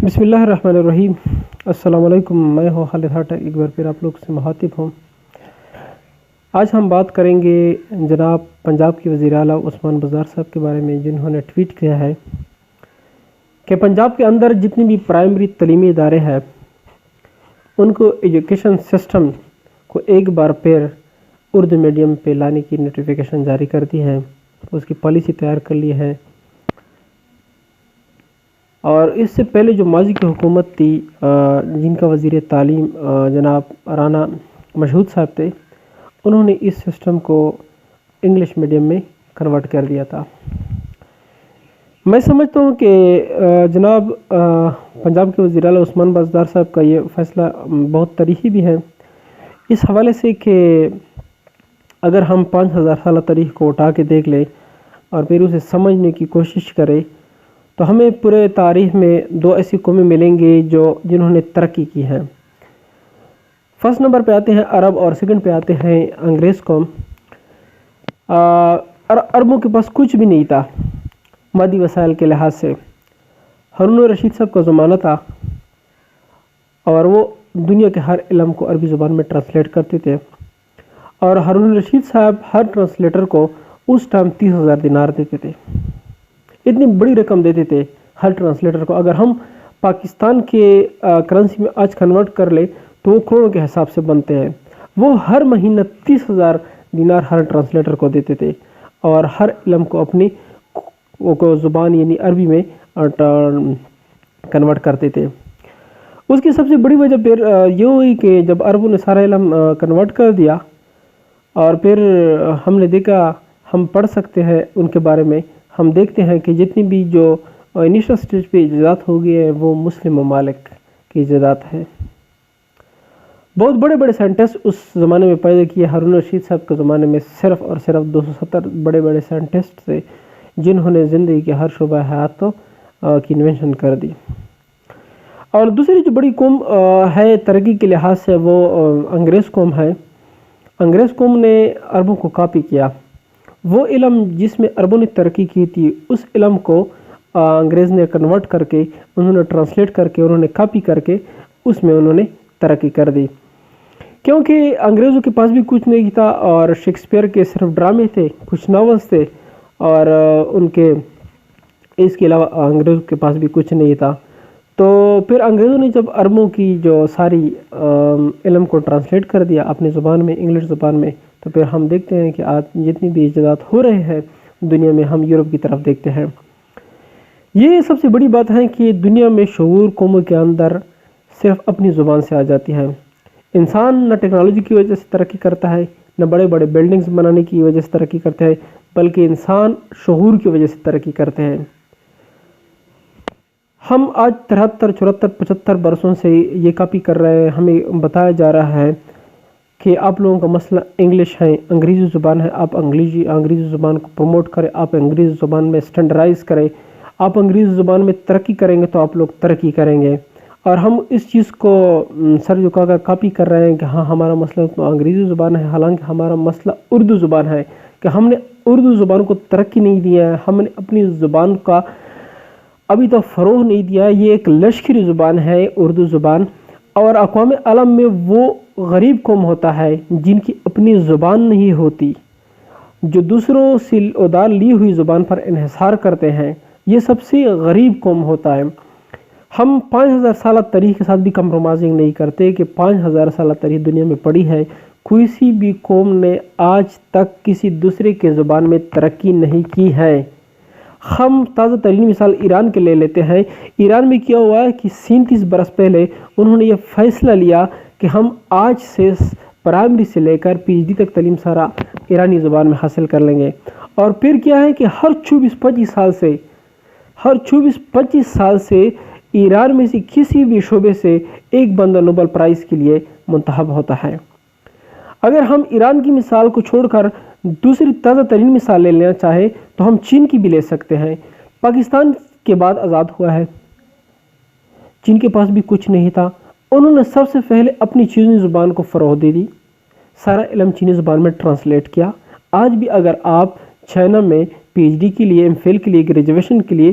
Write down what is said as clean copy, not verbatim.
بسم اللہ الرحمن الرحیم۔ السلام علیکم، میں ہوں خالد ہاٹا، ایک بار پھر آپ لوگ سے مخاطب ہوں۔ آج ہم بات کریں گے جناب پنجاب کے وزیر اعلیٰ عثمان بزدار صاحب کے بارے میں، جنہوں نے ٹویٹ کیا ہے کہ پنجاب کے اندر جتنی بھی پرائمری تعلیمی ادارے ہیں ان کو ایجوکیشن سسٹم کو ایک بار پھر اردو میڈیم پہ لانے کی نوٹیفیکیشن جاری کر دی ہے، اس کی پالیسی تیار کر لی ہے۔ اور اس سے پہلے جو ماضی کی حکومت تھی جن کا وزیر تعلیم جناب رانا مشہود صاحب تھے، انہوں نے اس سسٹم کو انگلش میڈیم میں کنورٹ کر دیا تھا۔ میں سمجھتا ہوں کہ جناب پنجاب کے وزیر اعلیٰ عثمان بزدار صاحب کا یہ فیصلہ بہت تاریخی بھی ہے، اس حوالے سے کہ اگر ہم 5000 سالہ تاریخ کو اٹھا کے دیکھ لیں اور پھر اسے سمجھنے کی کوشش کریں تو ہمیں پورے تاریخ میں دو ایسی قومیں ملیں گے جنہوں نے ترقی کی ہے۔ فرسٹ نمبر پہ آتے ہیں عرب اور سیکنڈ پہ آتے ہیں انگریز قوم۔ عربوں کے پاس کچھ بھی نہیں تھا مادی وسائل کے لحاظ سے۔ ہارون الرشید صاحب کا زمانہ تھا اور وہ دنیا کے ہر علم کو عربی زبان میں ٹرانسلیٹ کرتے تھے، اور ہارون الرشید صاحب ہر ٹرانسلیٹر کو اس ٹائم 30,000 دینار دیتے تھے۔ اتنی بڑی رقم دیتے تھے ہر ٹرانسلیٹر کو۔ اگر ہم پاکستان کے کرنسی میں آج کنورٹ کر لیں تو وہ کروڑوں کے حساب سے بنتے ہیں۔ وہ ہر مہینہ 30,000 دینار ہر ٹرانسلیٹر کو دیتے تھے اور ہر علم کو اپنی زبان یعنی عربی میں کنورٹ کرتے تھے۔ اس کی سب سے بڑی وجہ پھر یہ ہوئی کہ جب عربوں نے سارا علم کنورٹ کر دیا اور پھر ہم نے دیکھا، ہم پڑھ سکتے ہیں ان کے بارے میں، ہم دیکھتے ہیں کہ جتنی بھی جو انیشل سٹیج پہ ایجادات ہو گئی ہیں وہ مسلم ممالک کی ایجادات ہیں۔ بہت بڑے بڑے سائنٹسٹ اس زمانے میں پیدا کیے۔ ہارون الرشید صاحب کے زمانے میں صرف اور صرف 270 بڑے بڑے سائنٹسٹ تھے جنہوں نے زندگی کے ہر شعبہ حیات کی انوینشن کر دی۔ اور دوسری جو بڑی قوم ہے ترقی کے لحاظ سے وہ انگریز قوم ہے۔ انگریز قوم نے عربوں کو کاپی کیا۔ وہ علم جس میں عربوں نے ترقی کی تھی اس علم کو انگریز نے کنورٹ کر کے، انہوں نے ٹرانسلیٹ کر کے، انہوں نے کاپی کر کے اس میں انہوں نے ترقی کر دی۔ کیونکہ انگریزوں کے پاس بھی کچھ نہیں تھا اور شیکسپیئر کے صرف ڈرامے تھے، کچھ ناولز تھے، اور ان کے اس کے علاوہ انگریزوں کے پاس بھی کچھ نہیں تھا۔ تو پھر انگریزوں نے جب عربوں کی جو ساری علم کو ٹرانسلیٹ کر دیا اپنی زبان میں، انگلش زبان میں، تو پھر ہم دیکھتے ہیں کہ آج جتنی بھی ایجادات ہو رہے ہیں دنیا میں، ہم یورپ کی طرف دیکھتے ہیں۔ یہ سب سے بڑی بات ہے کہ دنیا میں شعور قوموں کے اندر صرف اپنی زبان سے آ جاتی ہے۔ انسان نہ ٹیکنالوجی کی وجہ سے ترقی کرتا ہے، نہ بڑے بڑے بلڈنگز بنانے کی وجہ سے ترقی کرتا ہے، بلکہ انسان شعور کی وجہ سے ترقی کرتے ہیں۔ ہم آج 73 74 75 برسوں سے یہ کاپی کر رہے ہیں۔ ہمیں بتایا جا رہا ہے کہ آپ لوگوں کا مسئلہ انگلش ہے، انگریزی زبان ہے، آپ انگریزی زبان کو پروموٹ کریں، آپ انگریزی زبان میں سٹینڈرائز کریں، آپ انگریزی زبان میں ترقی کریں گے تو آپ لوگ ترقی کریں گے۔ اور ہم اس چیز کو سر جھکا کر کاپی کر رہے ہیں کہ ہاں ہمارا مسئلہ تو انگریزی زبان ہے، حالانکہ ہمارا مسئلہ اردو زبان ہے، کہ ہم نے اردو زبان کو ترقی نہیں دیا ہے، ہم نے اپنی زبان کا ابھی تو فروغ نہیں دیا۔ یہ ایک لشکری زبان ہے اردو زبان، اور اقوام عالم میں وہ غریب قوم ہوتا ہے جن کی اپنی زبان نہیں ہوتی، جو دوسروں سے ادھار لی ہوئی زبان پر انحصار کرتے ہیں، یہ سب سے غریب قوم ہوتا ہے۔ ہم 5000 سالہ تاریخ کے ساتھ بھی کمپرومائزنگ نہیں کرتے کہ 5000 سالہ تاریخ دنیا میں پڑی ہے، کسی بھی قوم نے آج تک کسی دوسرے کے زبان میں ترقی نہیں کی ہے۔ ہم تازہ ترین مثال ایران کے لے لیتے ہیں۔ ایران میں کیا ہوا ہے کہ 37 برس پہلے انہوں نے یہ فیصلہ لیا کہ ہم آج سے پرائمری سے لے کر پی ایچ ڈی تک تعلیم سارا ایرانی زبان میں حاصل کر لیں گے۔ اور پھر کیا ہے کہ ہر 24-25 سال سے ایران میں سے کسی بھی شعبے سے ایک بندہ نوبل پرائز کے لیے منتخب ہوتا ہے۔ اگر ہم ایران کی مثال کو چھوڑ کر دوسری تازہ ترین مثال لے لینا چاہے تو ہم چین کی بھی لے سکتے ہیں۔ پاکستان کے بعد آزاد ہوا ہے، چین کے پاس بھی کچھ نہیں تھا، انہوں نے سب سے پہلے اپنی چینی زبان کو فروغ دے دی، سارا علم چینی زبان میں ٹرانسلیٹ کیا۔ آج بھی اگر آپ چائنا میں پی ایچ ڈی کے لیے، ایم فل کے لیے، گریجویشن کے لیے